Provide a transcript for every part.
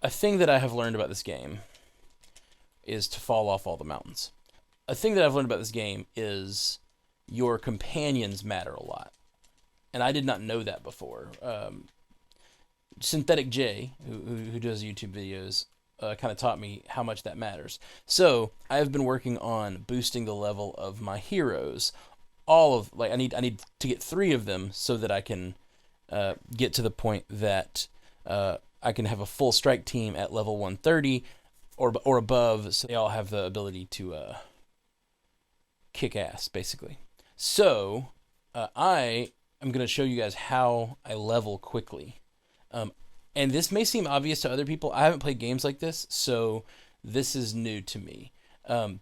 A thing that I have learned about this game is to fall off all the mountains. A thing that I've learned about this game is your companions matter a lot. And I did not know that before. Synthetic J, who does YouTube videos, kind of taught me how much that matters. So I have been working on boosting the level of my heroes. I need to get 3 of them so that I can get to the point that I can have a full strike team at level 130 or above, so they all have the ability to kick ass, basically. So I am going to show you guys how I level quickly. And this may seem obvious to other people. I haven't played games like this, so this is new to me.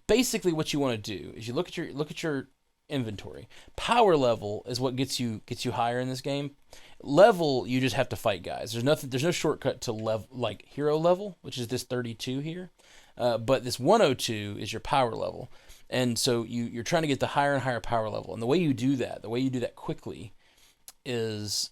Basically, what you want to do is you look at your inventory. Power level is what gets you higher in this game. Level, you just have to fight guys. There's no shortcut to level, like hero level, which is this 32 here. But this 102 is your power level. And so you're trying to get the higher and higher power level. And the way you do that quickly, is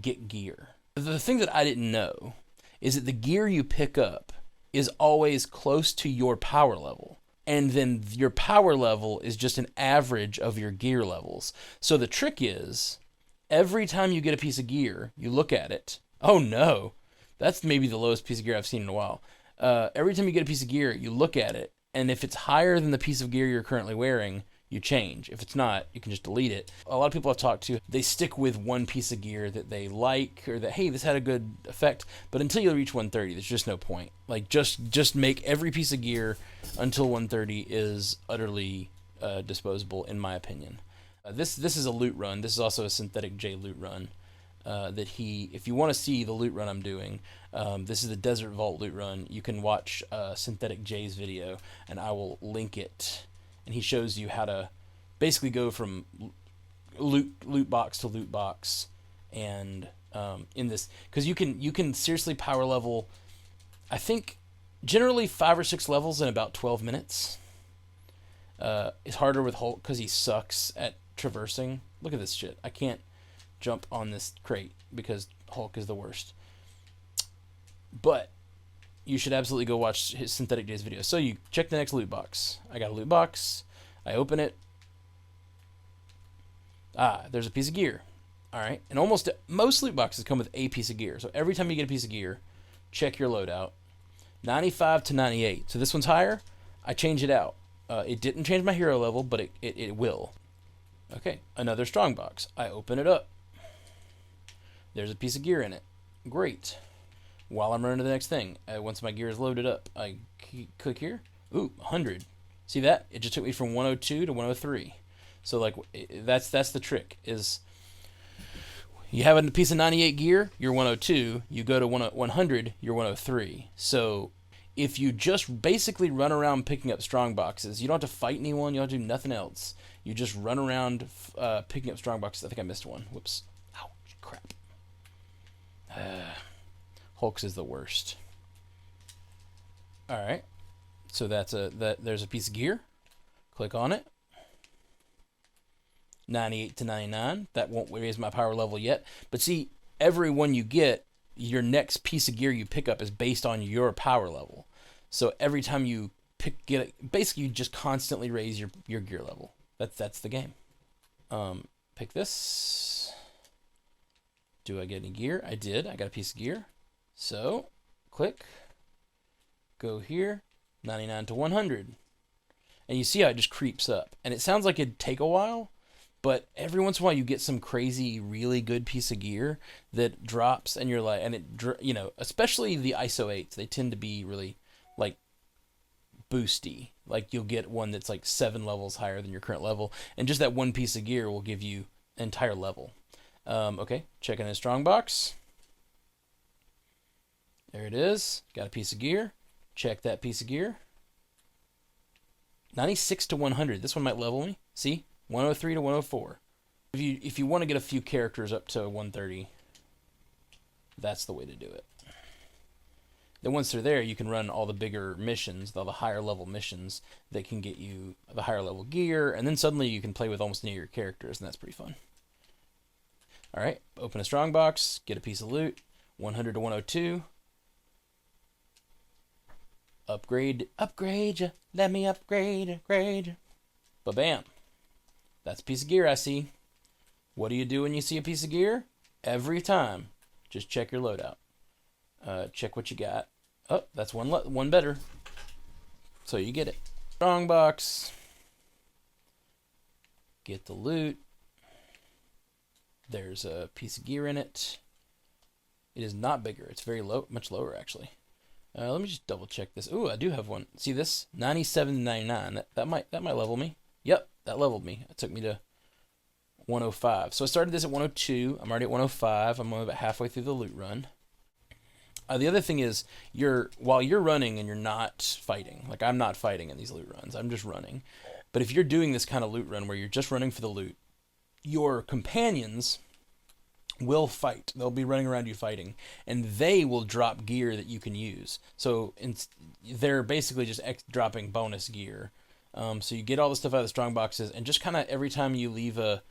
get gear. The thing that I didn't know is that the gear you pick up is always close to your power level. And then your power level is just an average of your gear levels. So the trick is, every time you get a piece of gear, you look at it. Oh no, that's maybe the lowest piece of gear I've seen in a while. Every time you get a piece of gear, you look at it, and if it's higher than the piece of gear you're currently wearing, you change. If it's not, you can just delete it. A lot of people I've talked to, they stick with one piece of gear that they like, or that, hey, this had a good effect, but until you reach 130, there's just no point. Like, just make every piece of gear until 130 is utterly disposable, in my opinion. This is a loot run. This is also a Synthetic J loot run. If you want to see the loot run I'm doing, this is the Desert Vault loot run. You can watch Synthetic J's video, and I will link it. And he shows you how to basically go from loot box to loot box, and in this, because you can seriously power level, I think generally 5 or 6 levels in about 12 minutes. It's harder with Hulk because he sucks at traversing. Look at this shit. I can't jump on this crate because Hulk is the worst. But you should absolutely go watch his Synthetic J's video. So you check the next loot box. I got a loot box. I open it. There's a piece of gear. All right. And most loot boxes come with a piece of gear. So every time you get a piece of gear, check your loadout. 95 to 98. So this one's higher. I change it out. It didn't change my hero level, but it will. Okay. Another strong box. I open it up. There's a piece of gear in it. Great. While I'm running to the next thing, once my gear is loaded up, I click here. Ooh, 100. See that? It just took me from 102 to 103. So like that's the trick. Is you have a piece of 98 gear, you're 102. You go to 100, you're 103. So if you just basically run around picking up strong boxes, you don't have to fight anyone. You don't have to do nothing else. You just run around picking up strong boxes. I think I missed one. Whoops. Ow, crap. Hulk's is the worst. All right, so there's a piece of gear. Click on it. 98 to 99. That won't raise my power level yet. But see, every one you get, your next piece of gear you pick up is based on your power level. So every time you get it, basically you just constantly raise your gear level. That's the game. Pick this. Do I get any gear? I did. I got a piece of gear. So, click, go here, 99 to 100. And you see how it just creeps up. And it sounds like it'd take a while, but every once in a while you get some crazy, really good piece of gear that drops, and you're like, and especially the ISO 8s, they tend to be really, like, boosty. Like, you'll get one that's like 7 levels higher than your current level, and just that one piece of gear will give you an entire level. Okay, checking a strong box. There it is. Got a piece of gear. Check that piece of gear. 96 to 100. This one might level me. See? 103 to 104. If you want to get a few characters up to 130, that's the way to do it. Then once they're there, you can run all the bigger missions, all the higher level missions that can get you the higher level gear, and then suddenly you can play with almost any of your characters, and that's pretty fun. All right, open a strong box, get a piece of loot. 100 to 102. Upgrade ya. Let me upgrade ya. Ba-bam. That's a piece of gear I see. What do you do when you see a piece of gear? Every time, just check your loadout. Check what you got. Oh, that's one better. So you get it. Strong box. Get the loot. There's a piece of gear in it. It is not bigger. It's very low, much lower actually. Let me just double check this. Ooh, I do have one. See this? 97 to 99. That might level me. Yep, that leveled me. It took me to 105. So I started this at 102. I'm already at 105. I'm only about halfway through the loot run. The other thing is, while you're running and you're not fighting, like I'm not fighting in these loot runs, I'm just running. But if you're doing this kind of loot run where you're just running for the loot, your companions will fight. They'll be running around you fighting, and they will drop gear that you can use. So they're basically just dropping bonus gear. So you get all the stuff out of the strong boxes, and just kind of every time you leave a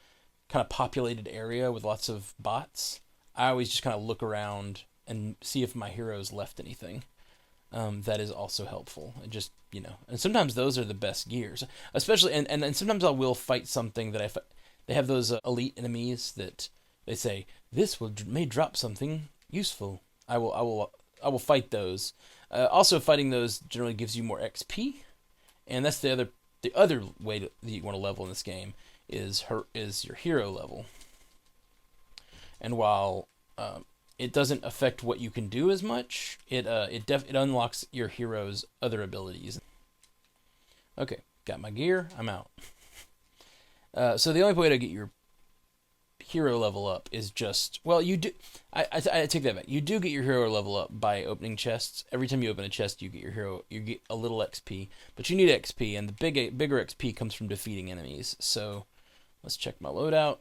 kind of populated area with lots of bots, I always just kind of look around and see if my heroes left anything. That is also helpful. And just, and sometimes those are the best gears, especially, and sometimes I will fight something that they have those elite enemies that they say this may drop something useful. I will fight those. Also, fighting those generally gives you more XP, and that's the other way that you want to level in this game is your hero level. And while it doesn't affect what you can do as much, it unlocks your hero's other abilities. Okay, got my gear. I'm out. So the only way to get your hero level up is just, well, you do. I take that back. You do get your hero level up by opening chests. Every time you open a chest, you get a little XP, but you need XP, and the bigger XP comes from defeating enemies. So let's check my loadout.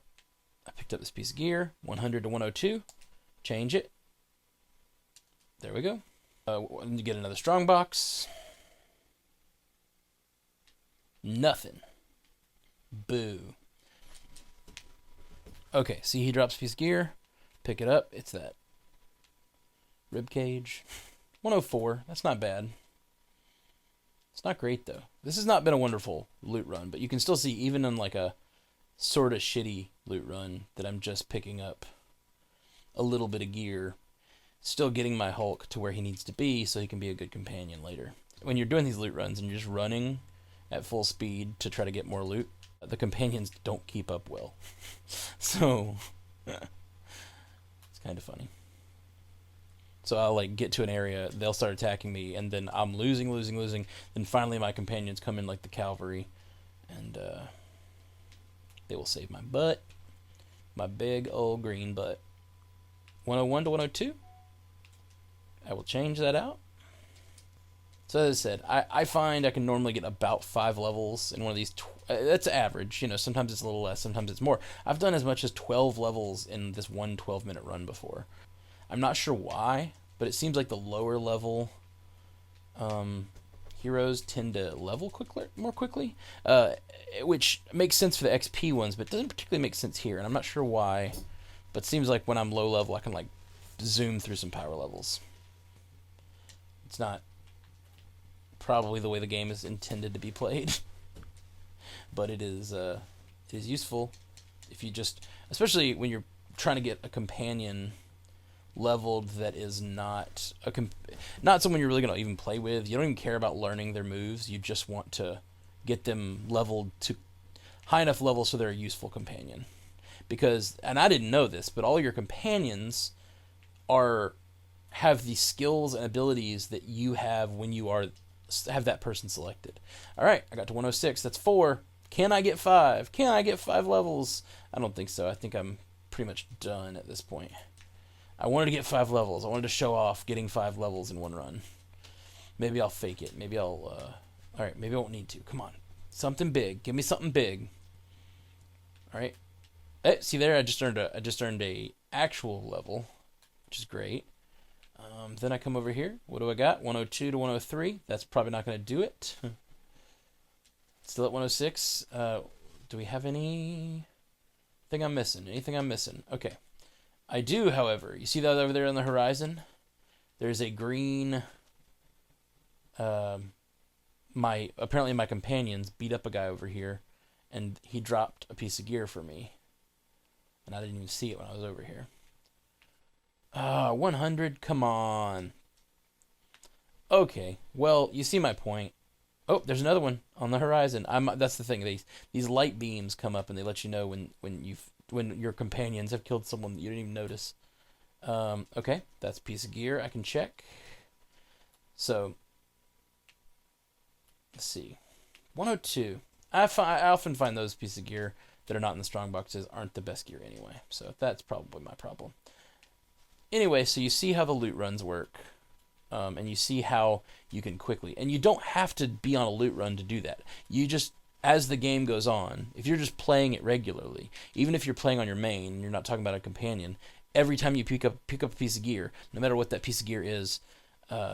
I picked up this piece of gear, 100 to 102. Change it. There we go. You get another strong box. Nothing. Boo. Okay, see, he drops a piece of gear. Pick it up. It's that rib cage. 104. That's not bad. It's not great, though. This has not been a wonderful loot run, but you can still see, even in like a sort of shitty loot run, that I'm just picking up a little bit of gear, still getting my Hulk to where he needs to be so he can be a good companion later. When you're doing these loot runs and you're just running at full speed to try to get more loot, the companions don't keep up well. So it's kind of funny. So I'll get to an area, they'll start attacking me, and then I'm losing. Then finally my companions come in like the cavalry, and they will save my butt, my big old green butt. 101 to 102. I will change that out. So as I said, I find I can normally get about 5 levels in one of these. That's average. Sometimes it's a little less, sometimes it's more. I've done as much as 12 levels in this one 12-minute run before. I'm not sure why, but it seems like the lower level heroes tend to level more quickly, which makes sense for the XP ones, but doesn't particularly make sense here, and I'm not sure why. But it seems like when I'm low level, I can zoom through some power levels. It's not probably the way the game is intended to be played, but it is useful if you just, especially when you're trying to get a companion leveled that is not someone you're really going to even play with. You don't even care about learning their moves. You just want to get them leveled to high enough level so they're a useful companion. Because, and I didn't know this, but all your companions have the skills and abilities that you have when you have that person selected. All right, I got to 106. That's 4. Can I get 5? Can I get 5 levels? I don't think so. I think I'm pretty much done at this point. I wanted to get 5 levels. I wanted to show off getting 5 levels in one run. Maybe I'll fake it. Maybe I'll. All right, maybe I won't need to. Come on, something big. Give me something big. All right. Hey, see there, I just earned a actual level, which is great. Then I come over here. What do I got? 102 to 103. That's probably not going to do it. Still at 106. Do we have anything I'm missing? Anything I'm missing? Okay. I do, however. You see that over there on the horizon? There's a green apparently my companions beat up a guy over here, and he dropped a piece of gear for me, and I didn't even see it when I was over here. 100. Come on. Okay. Well, you see my point. Oh, there's another one on the horizon. That's the thing. These light beams come up and they let you know when your companions have killed someone that you didn't even notice. Okay, that's a piece of gear I can check. So, let's see. 102. I often find those pieces of gear that are not in the strong boxes aren't the best gear anyway. So that's probably my problem. Anyway, so you see how the loot runs work. And you see how you can quickly... And you don't have to be on a loot run to do that. You just... As the game goes on, if you're just playing it regularly, even if you're playing on your main, you're not talking about a companion, every time you pick up a piece of gear, no matter what that piece of gear is,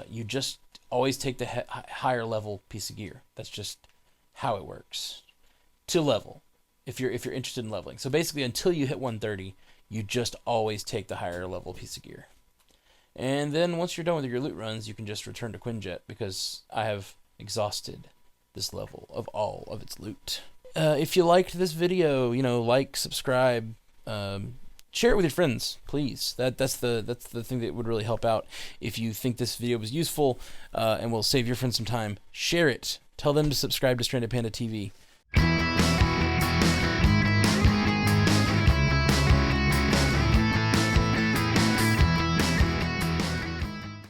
you just always take the higher level piece of gear. That's just how it works. To level, if you're interested in leveling. So basically, until you hit 130, you just always take the higher level piece of gear. And then once you're done with your loot runs, you can just return to Quinjet, because I have exhausted this level of all of its loot. If you liked this video, like, subscribe, share it with your friends, please. That's the thing that would really help out. If you think this video was useful and will save your friends some time, share it. Tell them to subscribe to Stranded Panda TV.